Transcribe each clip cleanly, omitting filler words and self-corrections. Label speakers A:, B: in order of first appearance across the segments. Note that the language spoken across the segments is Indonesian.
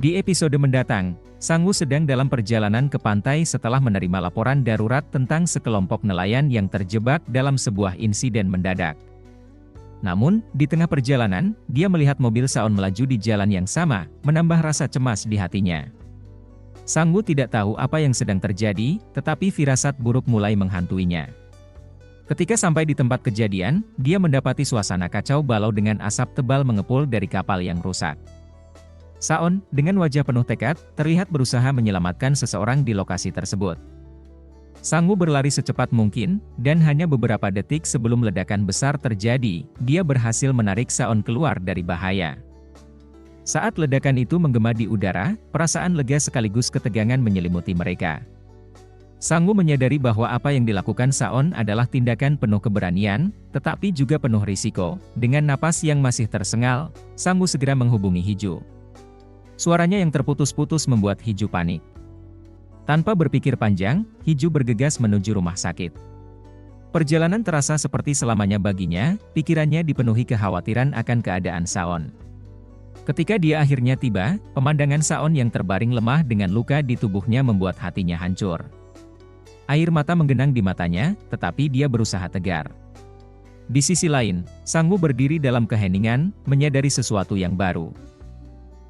A: Di episode mendatang, Sang Woo sedang dalam perjalanan ke pantai setelah menerima laporan darurat tentang sekelompok nelayan yang terjebak dalam sebuah insiden mendadak. Namun, di tengah perjalanan, dia melihat mobil Saon melaju di jalan yang sama, menambah rasa cemas di hatinya. Sang Woo tidak tahu apa yang sedang terjadi, tetapi firasat buruk mulai menghantuinya. Ketika sampai di tempat kejadian, dia mendapati suasana kacau balau dengan asap tebal mengepul dari kapal yang rusak. Saon, dengan wajah penuh tekad, terlihat berusaha menyelamatkan seseorang di lokasi tersebut. Sang Woo berlari secepat mungkin, dan hanya beberapa detik sebelum ledakan besar terjadi, dia berhasil menarik Saon keluar dari bahaya. Saat ledakan itu menggema di udara, perasaan lega sekaligus ketegangan menyelimuti mereka. Sang Woo menyadari bahwa apa yang dilakukan Saon adalah tindakan penuh keberanian, tetapi juga penuh risiko. Dengan napas yang masih tersengal, Sang Woo segera menghubungi Hiju. Suaranya yang terputus-putus membuat Hiju panik. Tanpa berpikir panjang, Hiju bergegas menuju rumah sakit. Perjalanan terasa seperti selamanya baginya, pikirannya dipenuhi kekhawatiran akan keadaan Saon. Ketika dia akhirnya tiba, pemandangan Saon yang terbaring lemah dengan luka di tubuhnya membuat hatinya hancur. Air mata menggenang di matanya, tetapi dia berusaha tegar. Di sisi lain, Sang Woo berdiri dalam keheningan, menyadari sesuatu yang baru.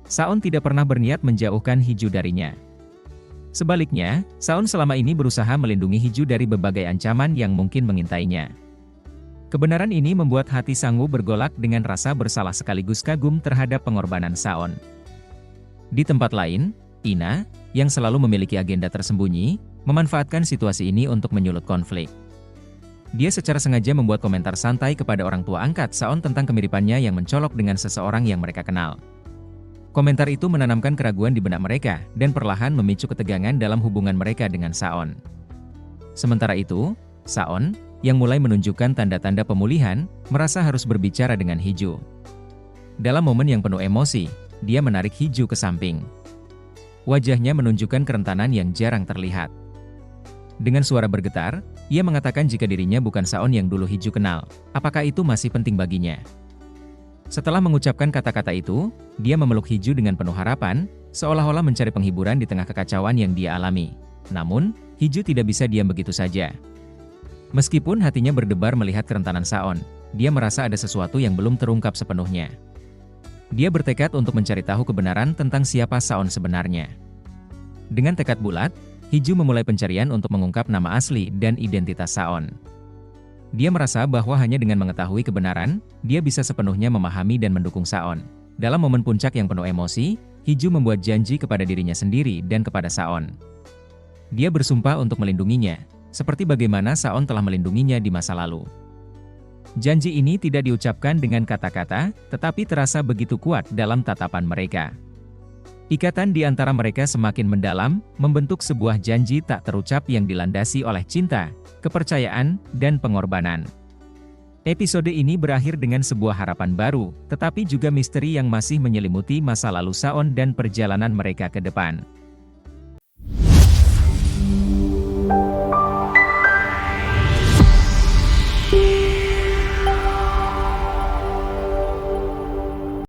A: Saon tidak pernah berniat menjauhkan Hiju darinya. Sebaliknya, Saon selama ini berusaha melindungi Hiju dari berbagai ancaman yang mungkin mengintainya. Kebenaran ini membuat hati Sang Woo bergolak dengan rasa bersalah sekaligus kagum terhadap pengorbanan Saon. Di tempat lain, Ina, yang selalu memiliki agenda tersembunyi, memanfaatkan situasi ini untuk menyulut konflik. Dia secara sengaja membuat komentar santai kepada orang tua angkat Saon tentang kemiripannya yang mencolok dengan seseorang yang mereka kenal. Komentar itu menanamkan keraguan di benak mereka, dan perlahan memicu ketegangan dalam hubungan mereka dengan Saon. Sementara itu, Saon, yang mulai menunjukkan tanda-tanda pemulihan, merasa harus berbicara dengan Hiju. Dalam momen yang penuh emosi, dia menarik Hiju ke samping. Wajahnya menunjukkan kerentanan yang jarang terlihat. Dengan suara bergetar, ia mengatakan jika dirinya bukan Saon yang dulu Hiju kenal, apakah itu masih penting baginya? Setelah mengucapkan kata-kata itu, dia memeluk Hiju dengan penuh harapan, seolah-olah mencari penghiburan di tengah kekacauan yang dia alami. Namun, Hiju tidak bisa diam begitu saja. Meskipun hatinya berdebar melihat kerentanan Saon, dia merasa ada sesuatu yang belum terungkap sepenuhnya. Dia bertekad untuk mencari tahu kebenaran tentang siapa Saon sebenarnya. Dengan tekad bulat, Hiju memulai pencarian untuk mengungkap nama asli dan identitas Saon. Dia merasa bahwa hanya dengan mengetahui kebenaran, dia bisa sepenuhnya memahami dan mendukung Saon. Dalam momen puncak yang penuh emosi, Hiju membuat janji kepada dirinya sendiri dan kepada Saon. Dia bersumpah untuk melindunginya, seperti bagaimana Saon telah melindunginya di masa lalu. Janji ini tidak diucapkan dengan kata-kata, tetapi terasa begitu kuat dalam tatapan mereka. Ikatan di antara mereka semakin mendalam, membentuk sebuah janji tak terucap yang dilandasi oleh cinta, kepercayaan, dan pengorbanan. Episode ini berakhir dengan sebuah harapan baru, tetapi juga misteri yang masih menyelimuti masa lalu Saon dan perjalanan mereka ke depan.